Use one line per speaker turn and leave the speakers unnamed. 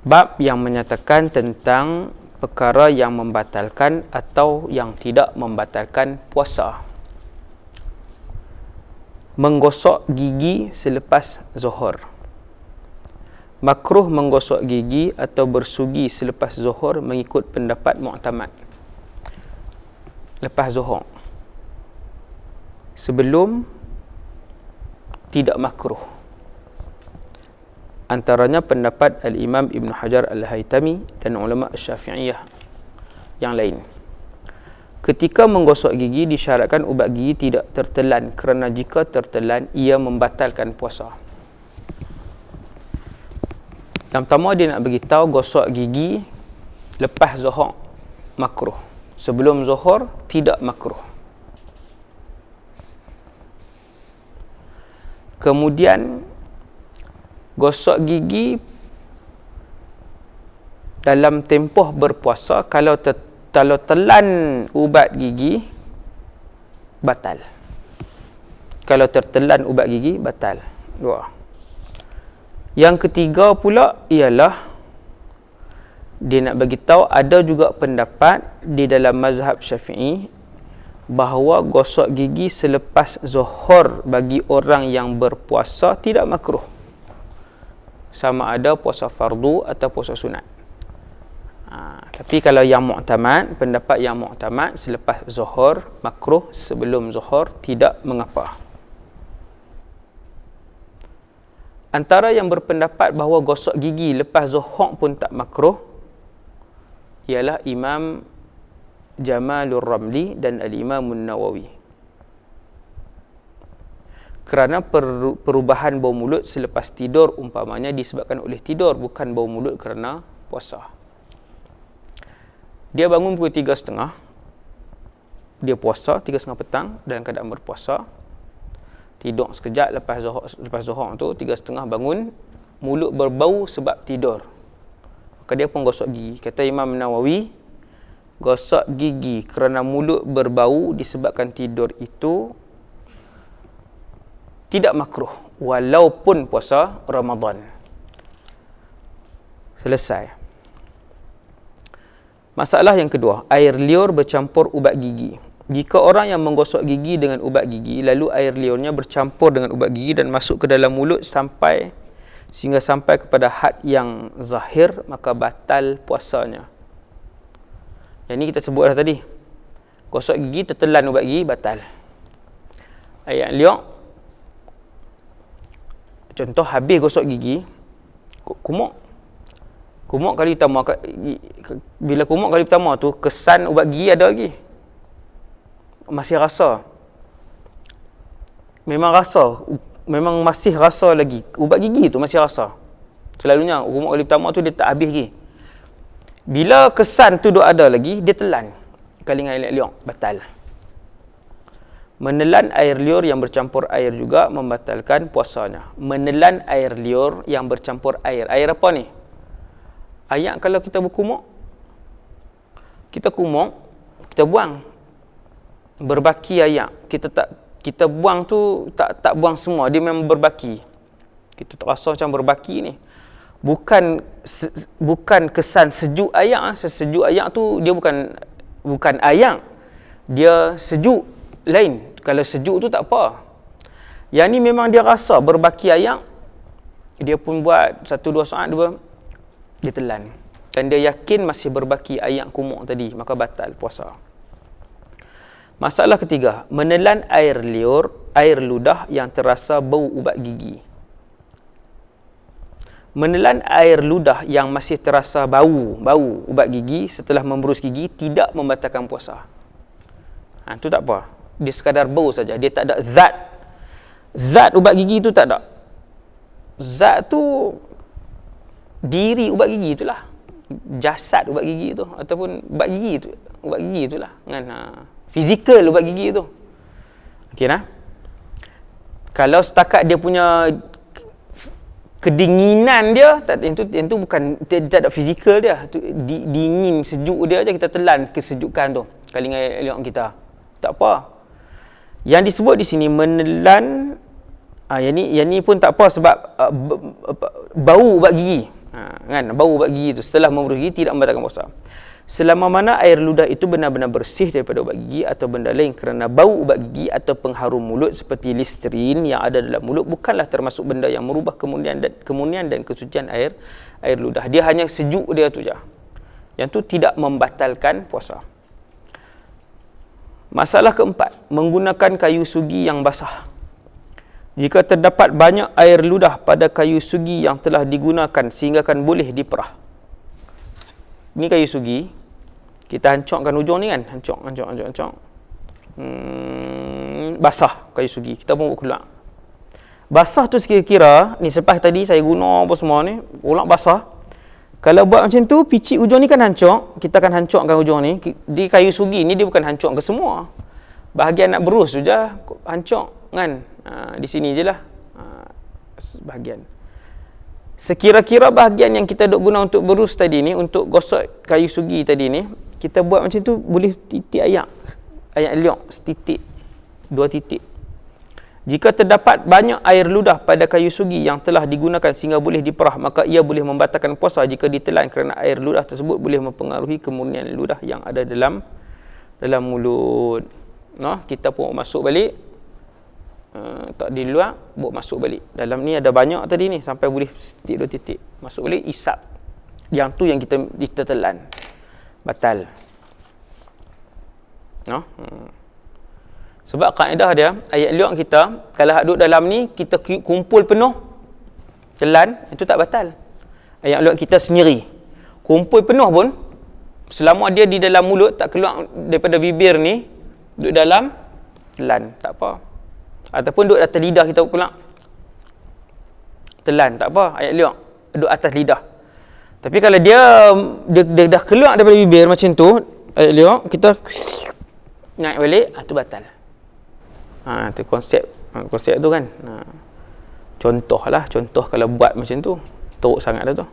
Bab yang menyatakan tentang perkara yang membatalkan atau yang tidak membatalkan puasa. Menggosok gigi selepas zuhur. Makruh menggosok gigi atau bersugi selepas zuhur mengikut pendapat mu'tamad. Lepas zuhur. Sebelum tidak makruh. Antaranya pendapat Al-Imam Ibn Hajar Al-Haytami dan ulama Syafi'iyah yang lain. Ketika menggosok gigi disyaratkan ubat gigi tidak tertelan, kerana jika tertelan ia membatalkan puasa. Yang pertama dia nak beritahu gosok gigi lepas zuhur makruh. Sebelum zuhur tidak makruh. Kemudian gosok gigi dalam tempoh berpuasa, kalau telan ubat gigi batal. Kalau tertelan ubat gigi batal. Dua. Yang ketiga pula ialah dia nak bagi tahu ada juga pendapat di dalam mazhab Syafi'i bahawa gosok gigi selepas zuhur bagi orang yang berpuasa tidak makruh. Sama ada puasa fardu atau puasa sunat. Tapi kalau yang mu'tamad, pendapat yang mu'tamad selepas zuhur makruh, sebelum zuhur tidak mengapa. Antara yang berpendapat bahawa gosok gigi lepas zuhur pun tak makruh ialah Imam Jamalur Ramli dan Al-Imam Nawawi. Kerana perubahan bau mulut selepas tidur umpamanya disebabkan oleh tidur, bukan bau mulut kerana puasa. Dia bangun pukul 3.30, dia puasa 3.30 petang dalam keadaan berpuasa, tidur sekejap lepas zuhur tu 3.30 bangun, mulut berbau sebab tidur, maka dia pun gosok gigi. Kata Imam Nawawi, gosok gigi kerana mulut berbau disebabkan tidur itu tidak makruh walaupun puasa Ramadan. Selesai. Masalah yang kedua, air liur bercampur ubat gigi. Jika orang yang menggosok gigi dengan ubat gigi, lalu air liurnya bercampur dengan ubat gigi dan masuk ke dalam mulut sehingga sampai kepada had yang zahir, maka batal puasanya. Yang ni kita sebut dah tadi. Gosok gigi tertelan ubat gigi batal. Air liur, contoh habis gosok gigi, kumuk kali pertama, bila kumuk kali pertama tu kesan ubat gigi ada lagi, masih rasa, memang masih rasa lagi, ubat gigi tu masih rasa. Selalunya kumuk kali pertama tu dia tak habis lagi. Bila kesan tu duk ada lagi, dia telan kali dengan air liur, batal. Menelan air liur yang bercampur air juga membatalkan puasanya. Menelan air liur yang bercampur air. Air apa ni? Air kalau kita berkumuk, kita buang. Berbaki air. Kita buang tu tak buang semua, dia memang berbaki. Kita tak rasa macam berbaki ni. Bukan kesan sejuk air. Sejuk air tu dia bukan air. Dia sejuk lain. Kalau sejuk tu tak apa. Yang ni memang dia rasa berbaki air. Dia pun buat 1-2 saat dia telan. Dan dia yakin masih berbaki air kumuk tadi, maka batal puasa. Masalah ketiga, menelan air liur, air ludah yang terasa bau ubat gigi. Menelan air ludah yang masih terasa bau ubat gigi setelah memberus gigi tidak membatalkan puasa. Itu tak apa. Dia sekadar bau saja. Dia tak ada zat ubat gigi tu tak ada. Zat tu diri ubat gigi itulah. Jasad ubat gigi tu ataupun ubat gigi itulah kan. Fizikal ubat gigi tu. Okey nah. Kalau setakat dia punya kedinginan dia, itu bukan, tak ada fizikal dia. Dingin, sejuk dia aja kita telan kesejukan tu. Kali dengan elok kita. Tak apa. Yang disebut di sini menelan, yang ni pun tak apa sebab bau ubat gigi. kan, bau ubat gigi tu setelah membasuh gigi tidak membatalkan puasa. Selama mana air ludah itu benar-benar bersih daripada ubat gigi atau benda lain, kerana bau ubat gigi atau pengharum mulut seperti listerin yang ada dalam mulut bukanlah termasuk benda yang merubah kemunian dan kesucian air ludah. Dia hanya sejuk dia tu je. Yang tu tidak membatalkan puasa. Masalah keempat, menggunakan kayu sugi yang basah. Jika terdapat banyak air ludah pada kayu sugi yang telah digunakan sehingga kan boleh diperah. Ni kayu sugi, kita hancurkan hujung ni kan, hancur. Basah kayu sugi, kita pun buat keluar. Basah tu sekira-kira, ni selepas tadi saya guna apa semua ni, ulak basah. Kalau buat macam tu, picit hujung ni kan hancur, kita akan hancurkan hujung ni. Di kayu sugi ni dia bukan hancur ke semua. Bahagian nak berus tu je hancur kan. Di sini je lah bahagian. Sekira-kira bahagian yang kita duk guna untuk berus tadi ni, untuk gosok kayu sugi tadi ni, kita buat macam tu, boleh titik ayak liok setitik, 2 titik. Jika terdapat banyak air ludah pada kayu sugi yang telah digunakan sehingga boleh diperah, maka ia boleh membatalkan puasa jika ditelan, kerana air ludah tersebut boleh mempengaruhi kemurnian ludah yang ada dalam mulut. Kita pun masuk balik, tak di luar, bawa masuk balik. Dalam ni ada banyak tadi ni, sampai boleh titik 2 titik. Masuk balik, isap. Yang tu yang kita telan. Batal. Sebab kaedah dia, ayat liuk kita, kalau duduk dalam ni, kita kumpul penuh, telan, itu tak batal. Ayat liuk kita sendiri. Kumpul penuh pun, selama dia di dalam mulut, tak keluar daripada bibir ni, duduk dalam, telan, tak apa. Ataupun duduk atas lidah kita pula, telan, tak apa, ayat liuk, duduk atas lidah. Tapi kalau dia dah keluar daripada bibir macam tu, ayat liuk, kita naik balik, tu batal. Tu konsep tu kan. Contoh kalau buat macam tu, teruk sangat dah tu.